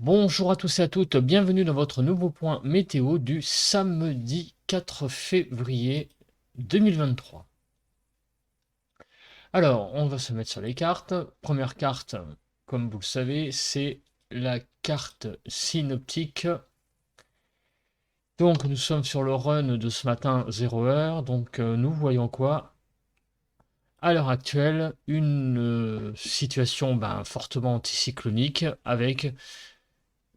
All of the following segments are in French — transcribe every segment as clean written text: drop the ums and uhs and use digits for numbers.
Bonjour à tous et à toutes, bienvenue dans votre nouveau point météo du samedi 4 février 2023. Alors, on va se mettre sur les cartes. Première carte, comme vous le savez, c'est la carte synoptique. Donc, nous sommes sur le run de ce matin 0 heure. Donc, nous voyons quoi? À l'heure actuelle, une situation fortement anticyclonique avec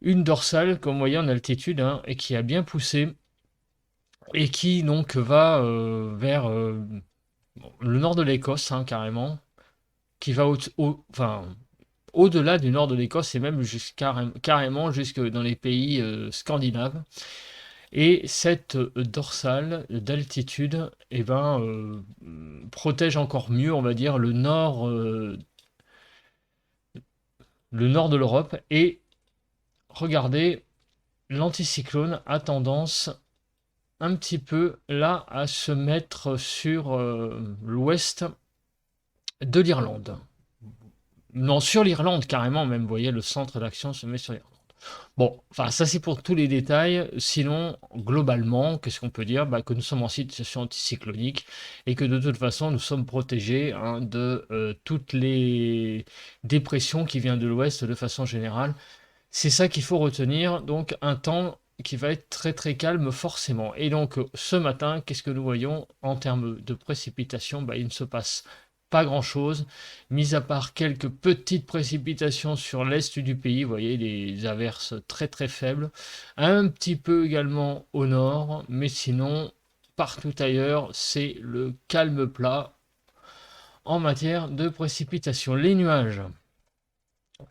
une dorsale, comme vous voyez en altitude, hein, et qui a bien poussé et qui donc va vers le nord de l'Écosse, hein, carrément, qui va enfin, au-delà du nord de l'Écosse et même carrément jusque dans les pays scandinaves. Et cette dorsale d'altitude protège encore mieux, on va dire, le nord de l'Europe. Et regardez, l'anticyclone a tendance un petit peu là à se mettre sur l'ouest de l'Irlande. Non, sur l'Irlande carrément même, vous voyez, le centre d'action se met sur l'Irlande. Bon, enfin ça c'est pour tous les détails, sinon globalement, qu'est-ce qu'on peut dire? Que nous sommes en situation anticyclonique et que de toute façon nous sommes protégés, hein, de toutes les dépressions qui viennent de l'ouest de façon générale. C'est ça qu'il faut retenir, donc un temps qui va être très très calme forcément. Et donc ce matin, qu'est-ce que nous voyons en termes de précipitations? Il ne se passe pas grand-chose, mis à part quelques petites précipitations sur l'est du pays, vous voyez, des averses très très faibles, un petit peu également au nord, mais sinon, partout ailleurs, c'est le calme plat en matière de précipitations. Les nuages,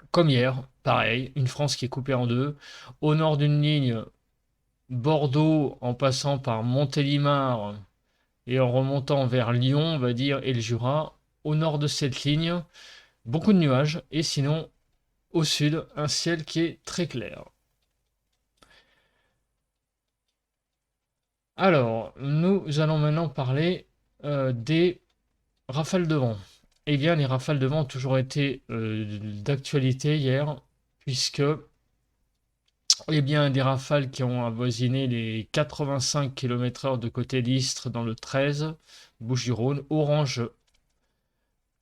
comme hier, pareil, une France qui est coupée en deux. Au nord d'une ligne, Bordeaux en passant par Montélimar et en remontant vers Lyon, on va dire, et le Jura. Au nord de cette ligne, beaucoup de nuages. Et sinon, au sud, un ciel qui est très clair. Alors, nous allons maintenant parler des rafales de vent. Eh bien, les rafales de vent ont toujours été d'actualité hier, puisque eh bien, des rafales qui ont avoisiné les 85 km/h de côté d'Istres dans le 13, Bouches-du-Rhône, orange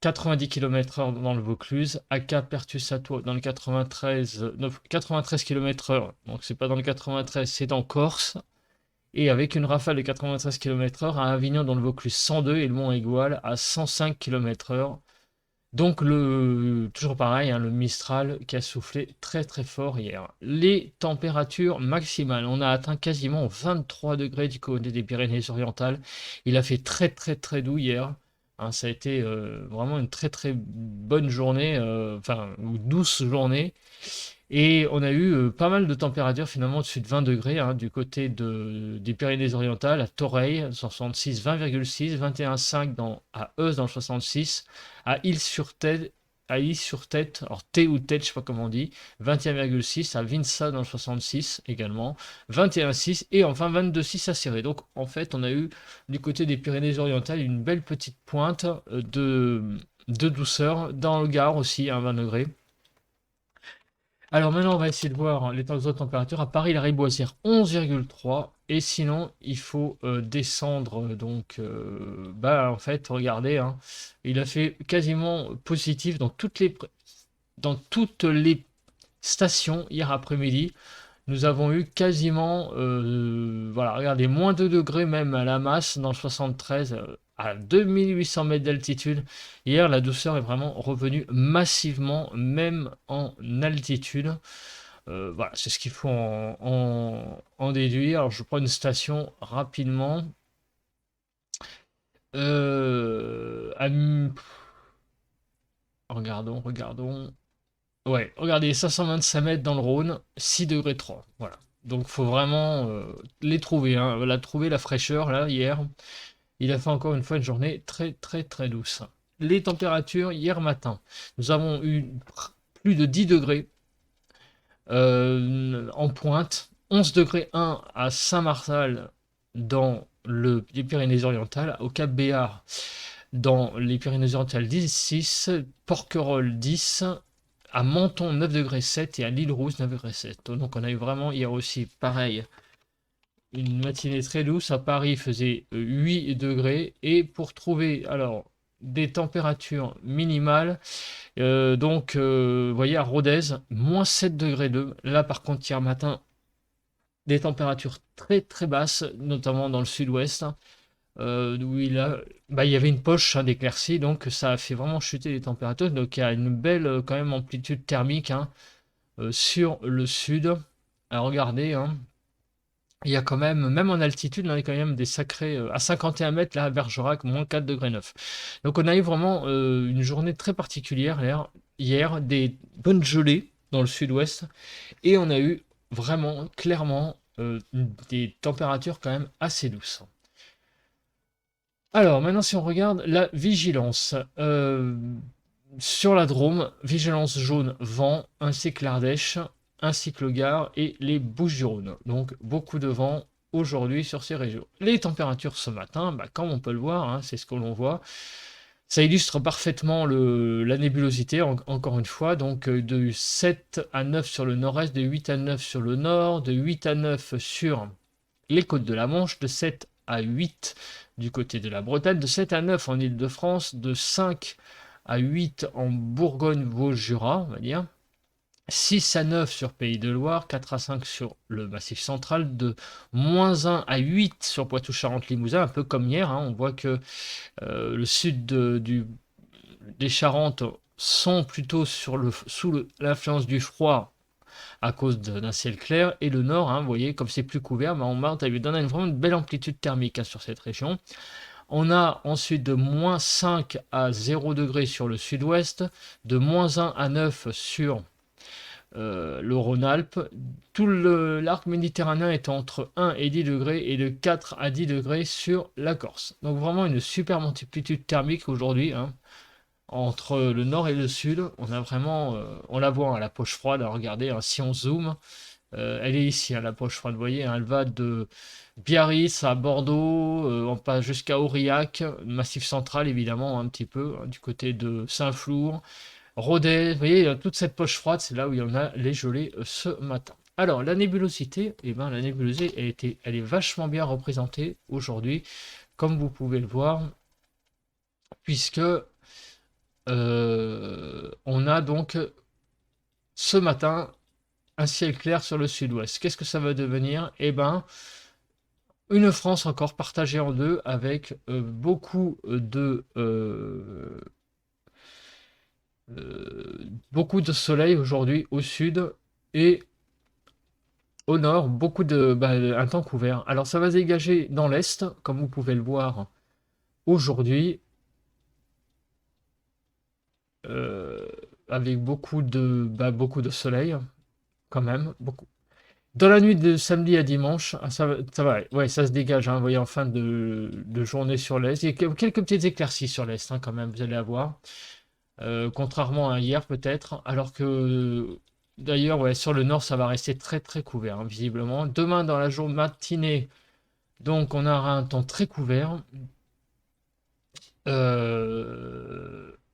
90 km/h dans le Vaucluse, AK Pertusato dans le 93, 93 km/h, donc c'est pas dans le 93, c'est dans Corse, et avec une rafale de 93 km/h à Avignon dans le Vaucluse 102 et le Mont Aigoual à 105 km/h. Donc toujours pareil, hein, le Mistral qui a soufflé très très fort hier. Les températures maximales, on a atteint quasiment 23 degrés du côté des Pyrénées-Orientales. Il a fait très très très doux hier. Hein, ça a été vraiment une très très bonne journée, ou douce journée. Et on a eu pas mal de températures finalement au-dessus de 20 degrés, hein, du côté des Pyrénées-Orientales, à Toreil, 66, 20,6, 21,5 à Eus dans le 66, à Île-sur-Tête, alors T ou Tête, je sais pas comment on dit, 21,6, à Vinça dans le 66 également, 21,6 et enfin 22,6 à Céré. Donc en fait, on a eu du côté des Pyrénées-Orientales une belle petite pointe de douceur, dans le Gard aussi, à 20 degrés. Alors maintenant, on va essayer de voir les autres températures. À Paris, la Riboisière 11,3. Et sinon, il faut descendre. En fait, regardez, hein, il a fait quasiment positif dans toutes les stations hier après-midi. Nous avons eu quasiment, voilà, regardez, moins 2 degrés même à la masse dans le 73, à 2800 mètres d'altitude. Hier, la douceur est vraiment revenue massivement, même en altitude. Voilà, c'est ce qu'il faut en déduire. Alors, je prends une station rapidement. Regardons. Ouais, regardez, 525 mètres dans le Rhône, 6 degrés 3. Voilà. Donc faut vraiment les trouver, hein. La trouver, la fraîcheur, là, hier. Il a fait encore une fois une journée très très très douce. Les températures, hier matin, nous avons eu plus de 10 degrés en pointe, 11 degrés 1 à Saint-Martial dans les Pyrénées-Orientales, au Cap Béar dans les Pyrénées-Orientales 10, 6, Porquerolles 10, À Menton, 9 degrés 7 et à l'île Rousse, 9 degrés 7. Donc on a eu vraiment hier aussi, pareil, une matinée très douce. À Paris, il faisait 8 degrés. Et pour trouver, alors, des températures minimales, vous voyez, à Rodez, moins 7 degrés 2. Là, par contre, hier matin, des températures très très basses, notamment dans le sud-ouest, où il y avait une poche d'éclaircies, donc ça a fait vraiment chuter les températures. Donc il y a une belle quand même amplitude thermique hein, sur le sud. À regarder, hein, il y a quand même en altitude, il y a quand même des sacrés. À 51 mètres, là, à Bergerac, moins 4 degrés 9. Donc on a eu vraiment une journée très particulière hier, des bonnes gelées dans le sud-ouest, et on a eu vraiment, clairement, des températures quand même assez douces. Alors, maintenant, si on regarde la vigilance, sur la Drôme, vigilance jaune vent, ainsi que l'Ardèche, ainsi que le Gard et les Bouches-du-Rhône. Donc, beaucoup de vent aujourd'hui sur ces régions. Les températures ce matin, comme on peut le voir, hein, c'est ce que l'on voit. Ça illustre parfaitement la nébulosité, encore une fois, donc de 7 à 9 sur le nord-est, de 8 à 9 sur le nord, de 8 à 9 sur les côtes de la Manche, de 7 à 8 du côté de la Bretagne, de 7 à 9 en Île-de-France, de 5 à 8 en Bourgogne-Vosges-Jura, on va dire, 6 à 9 sur Pays de Loire, 4 à 5 sur le Massif central, de moins 1 à 8 sur Poitou-Charentes-Limousin, un peu comme hier, hein, on voit que le sud des Charentes sont plutôt sous l'influence du froid à cause d'un ciel clair, et le nord, hein, vous voyez, comme c'est plus couvert, on a vraiment une belle amplitude thermique hein, sur cette région. On a ensuite de moins 5 à 0 degrés sur le sud-ouest, de moins 1 à 9 sur le Rhône-Alpes. Tout l'arc méditerranéen est entre 1 et 10 degrés et de 4 à 10 degrés sur la Corse. Donc vraiment une super amplitude thermique aujourd'hui. Hein. Entre le nord et le sud, on a vraiment, on la voit à la poche froide, regardez, hein, si on zoome, elle est ici, à la poche froide, vous voyez, hein, elle va de Biarritz à Bordeaux, on passe jusqu'à Aurillac, Massif central évidemment, un petit peu, hein, du côté de Saint-Flour, Rodez, vous voyez, toute cette poche froide, c'est là où il y en a les gelées ce matin. Alors, la nébulosité, la nébulosité, elle est vachement bien représentée aujourd'hui, comme vous pouvez le voir, puisque on a donc ce matin un ciel clair sur le sud-ouest. Qu'est-ce que ça va devenir? Une France encore partagée en deux avec beaucoup de soleil aujourd'hui au sud et au nord, un temps couvert. Alors ça va se dégager dans l'est, comme vous pouvez le voir aujourd'hui, euh, avec beaucoup de soleil, quand même, beaucoup. Dans la nuit de samedi à dimanche, ça va, ouais, ça se dégage, hein, vous voyez, en fin de journée sur l'est. Il y a quelques petites éclaircies sur l'est, hein, quand même, vous allez avoir. Contrairement à hier, peut-être. Alors que, d'ailleurs, ouais, sur le nord, ça va rester très, très couvert, hein, visiblement. Demain, dans la journée matinée, donc, on aura un temps très couvert.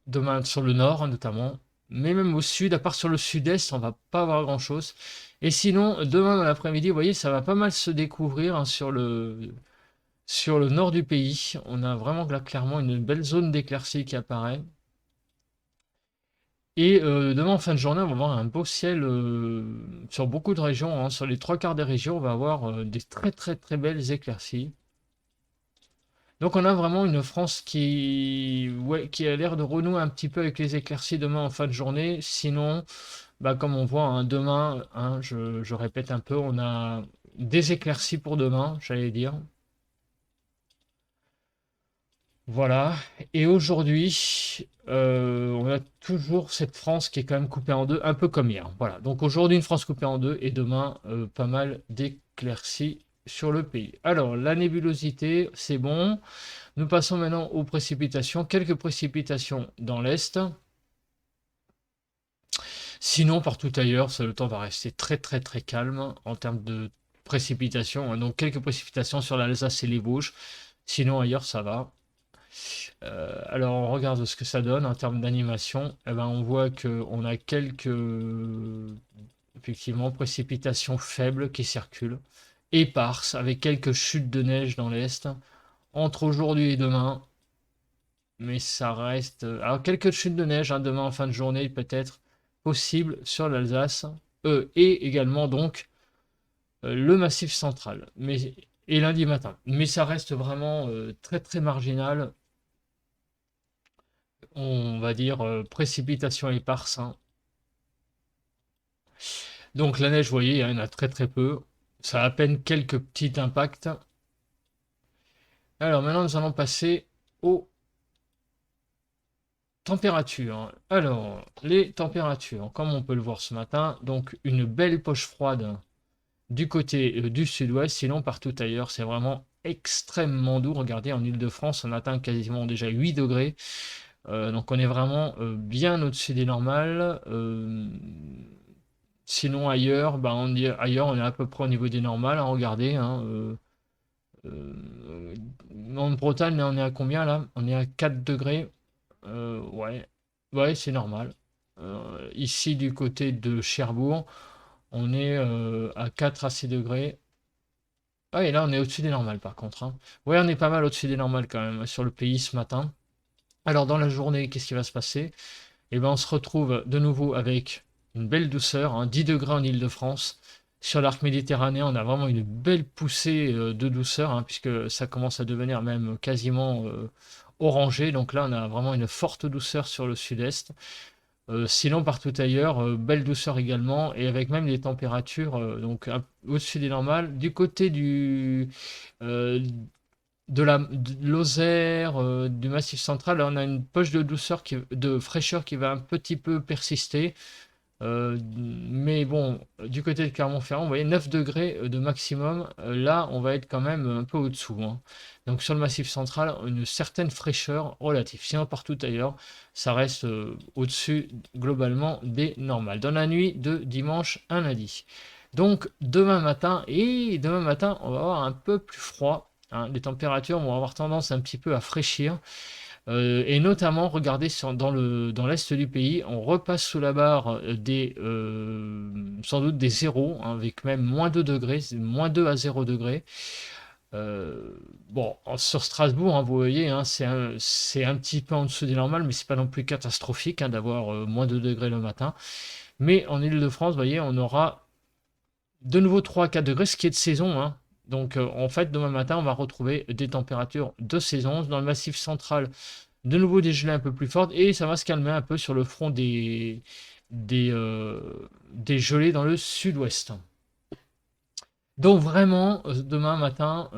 Demain, sur le nord, hein, notamment. Mais même au sud, à part sur le sud-est, on va pas avoir grand-chose. Et sinon, demain dans l'après-midi, vous voyez, ça va pas mal se découvrir hein, sur le nord du pays. On a vraiment là clairement une belle zone d'éclaircie qui apparaît. Et demain en fin de journée, on va avoir un beau ciel sur beaucoup de régions. Hein. Sur les trois quarts des régions, on va avoir des très très très belles éclaircies. Donc on a vraiment une France qui a l'air de renouer un petit peu avec les éclaircies demain en fin de journée. Sinon, comme on voit, hein, demain, hein, je répète un peu, on a des éclaircies pour demain, j'allais dire. Voilà. Et aujourd'hui, on a toujours cette France qui est quand même coupée en deux, un peu comme hier. Voilà. Donc aujourd'hui, une France coupée en deux et demain, pas mal d'éclaircies sur le pays. Alors, la nébulosité, c'est bon. Nous passons maintenant aux précipitations. Quelques précipitations dans l'Est. Sinon, partout ailleurs, le temps va rester très très très calme en termes de précipitations. Hein. Donc quelques précipitations sur l'Alsace et les Vosges. Sinon, ailleurs, ça va. Alors, on regarde ce que ça donne en termes d'animation. Eh ben, on voit qu'on a quelques, effectivement, précipitations faibles qui circulent, éparses, avec quelques chutes de neige dans l'Est, entre aujourd'hui et demain. Mais ça reste. Alors, quelques chutes de neige, hein, demain en fin de journée, peut-être possible sur l'Alsace. Et également, donc, le Massif central. Et lundi matin. Mais ça reste vraiment très, très marginal. On va dire précipitation éparse, hein. Donc, la neige, vous voyez, hein, il y en a très, très peu. Ça a à peine quelques petits impacts. Alors, maintenant, nous allons passer aux températures. Alors, les températures, comme on peut le voir ce matin, donc une belle poche froide du côté du sud-ouest, sinon partout ailleurs, c'est vraiment extrêmement doux. Regardez, en Île-de-France, on atteint quasiment déjà 8 degrés. Donc on est vraiment bien au-dessus des normales. Sinon ailleurs, bah, ailleurs, on est à peu près au niveau des normales, hein, regardez, hein, en Bretagne, là, on est à combien là? On est à 4 degrés. Ouais, ouais, c'est normal. Ici, du côté de Cherbourg, on est à 4 à 6 degrés. Ah, et là, on est au-dessus des normales, par contre, hein. Ouais, on est pas mal au-dessus des normales quand même sur le pays ce matin. Alors, dans la journée, qu'est-ce qui va se passer? Eh ben, on se retrouve de nouveau avec une belle douceur, hein, 10 degrés en Île-de-France. Sur l'arc méditerranéen, on a vraiment une belle poussée de douceur, hein, puisque ça commence à devenir même quasiment orangé. Donc là, on a vraiment une forte douceur sur le sud-est. Sinon, partout ailleurs, belle douceur également, et avec même des températures donc au-dessus des normales. Du côté euh, de Lozère, du Massif central, là, on a une poche de douceur, de fraîcheur qui va un petit peu persister. Mais bon, du côté de Clermont-Ferrand, vous voyez 9 degrés de maximum. Là, on va être quand même un peu au-dessous, hein. Donc sur le Massif central, une certaine fraîcheur relative. Sinon, partout ailleurs, ça reste au-dessus globalement des normales. Dans la nuit de dimanche à lundi. Donc demain matin, on va avoir un peu plus froid, hein. Les températures vont avoir tendance un petit peu à fraîchir. Et notamment, regardez dans l'est du pays, on repasse sous la barre sans doute des zéros, hein, avec même moins 2 degrés, moins 2 à 0 degrés. Bon, sur Strasbourg, hein, vous voyez, hein, c'est un petit peu en dessous des normales, mais c'est pas non plus catastrophique, hein, d'avoir moins 2 degrés le matin. Mais en Île-de-France, vous voyez, on aura de nouveau 3 à 4 degrés, ce qui est de saison, hein. Donc, en fait, demain matin, on va retrouver des températures de saison. Dans le Massif central, de nouveau des gelées un peu plus fortes, et ça va se calmer un peu sur le front des gelées dans le sud-ouest. Donc vraiment, demain matin,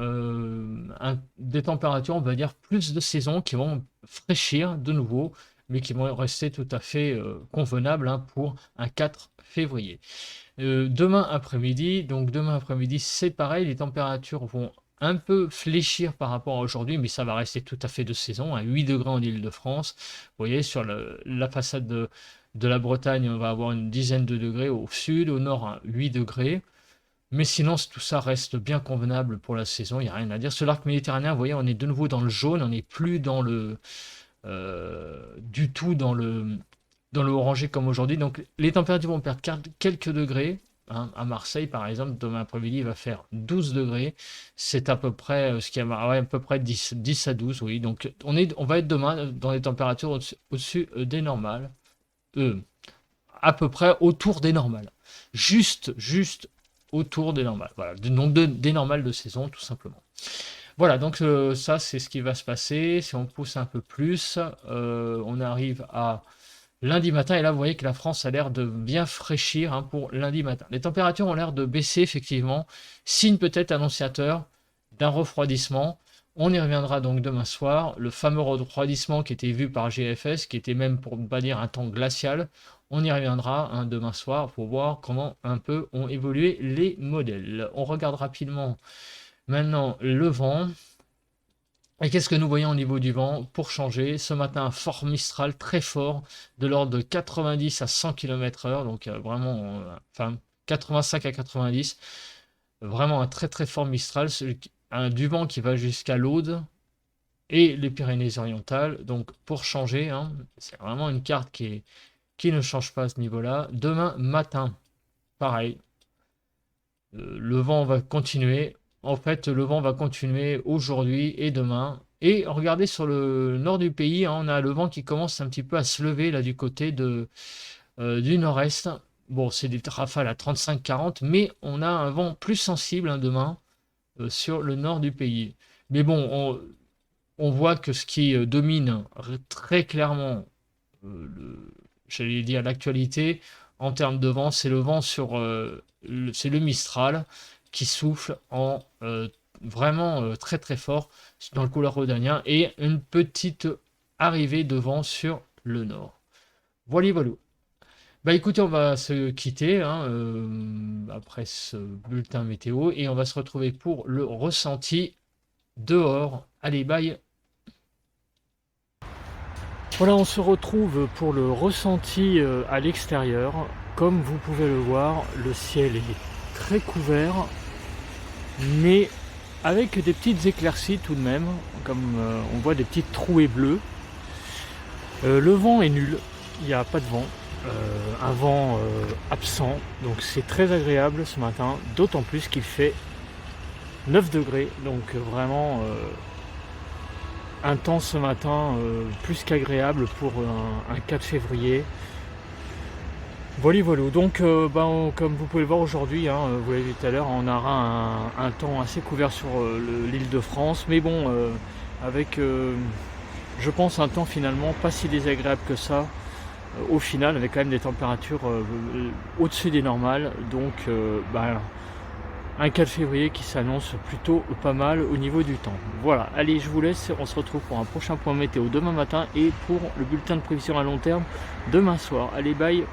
des températures, on va dire, plus de saison qui vont fraîchir de nouveau, mais qui vont rester tout à fait convenables, hein, pour un 4 février. Demain après-midi, c'est pareil, les températures vont un peu fléchir par rapport à aujourd'hui, mais ça va rester tout à fait de saison, à 8 degrés en Île-de-France. Vous voyez, sur la façade de la Bretagne, on va avoir une dizaine de degrés au sud, au nord, 8 degrés. Mais sinon, tout ça reste bien convenable pour la saison, il n'y a rien à dire. Sur l'arc méditerranéen, vous voyez, on est de nouveau dans le jaune, on n'est plus du tout dans le orangé comme aujourd'hui. Donc les températures vont perdre quelques degrés, hein. À Marseille, par exemple, demain après-midi, il va faire 12 degrés. C'est à peu près ce qui a ouais, à peu près 10 à 12, oui. Donc on va être demain dans des températures au-dessus des normales. Euh, à peu près autour des normales. Juste autour des normales. Voilà, donc des normales de saison, tout simplement. Voilà, donc ça, c'est ce qui va se passer. Si on pousse un peu plus, on arrive à lundi matin. Et là, vous voyez que la France a l'air de bien fraîchir, hein, pour lundi matin. Les températures ont l'air de baisser, effectivement. Signe peut-être annonciateur d'un refroidissement. On y reviendra donc demain soir. Le fameux refroidissement qui était vu par GFS, qui était même, pour ne pas dire, un temps glacial. On y reviendra, hein, demain soir pour voir comment un peu ont évolué les modèles. On regarde rapidement maintenant le vent. Et qu'est-ce que nous voyons au niveau du vent? Pour changer, ce matin, un fort Mistral très fort, de l'ordre de 90 à 100 km/h, donc vraiment, enfin 85 à 90, vraiment un très très fort Mistral, du vent qui va jusqu'à l'Aude, et les Pyrénées-Orientales. Donc pour changer, hein, c'est vraiment une carte qui ne change pas à ce niveau-là. Demain matin, pareil, le vent va continuer. En fait, le vent va continuer aujourd'hui et demain. Et regardez sur le nord du pays, hein, on a le vent qui commence un petit peu à se lever là du côté du nord-est. Bon, c'est des rafales à 35-40, mais on a un vent plus sensible, hein, demain sur le nord du pays. Mais bon, on voit que ce qui domine très clairement, j'allais dire l'actualité, en termes de vent, c'est le vent c'est le Mistral qui souffle vraiment très très fort dans le couloir rhodanien et une petite arrivée de vent sur le nord. Voilà, voilà. Bah écoutez, on va se quitter, hein, après ce bulletin météo et on va se retrouver pour le ressenti dehors. Allez, bye. Voilà, on se retrouve pour le ressenti à l'extérieur. Comme vous pouvez le voir, le ciel est très couvert, mais avec des petites éclaircies tout de même, comme on voit des petites trouées bleues. Le vent est nul, il n'y a pas de vent, un vent absent, donc c'est très agréable ce matin, d'autant plus qu'il fait 9 degrés, donc vraiment un temps ce matin plus qu'agréable pour un 4 février. Voilà, voilà. Donc, comme vous pouvez le voir aujourd'hui, hein, vous l'avez vu tout à l'heure, on aura un temps assez couvert sur l'île de France, mais bon, avec, je pense, un temps finalement pas si désagréable que ça, au final, avec quand même des températures au-dessus des normales, donc un 4 février qui s'annonce plutôt pas mal au niveau du temps. Voilà, allez, je vous laisse, on se retrouve pour un prochain point météo demain matin et pour le bulletin de prévision à long terme demain soir. Allez, bye.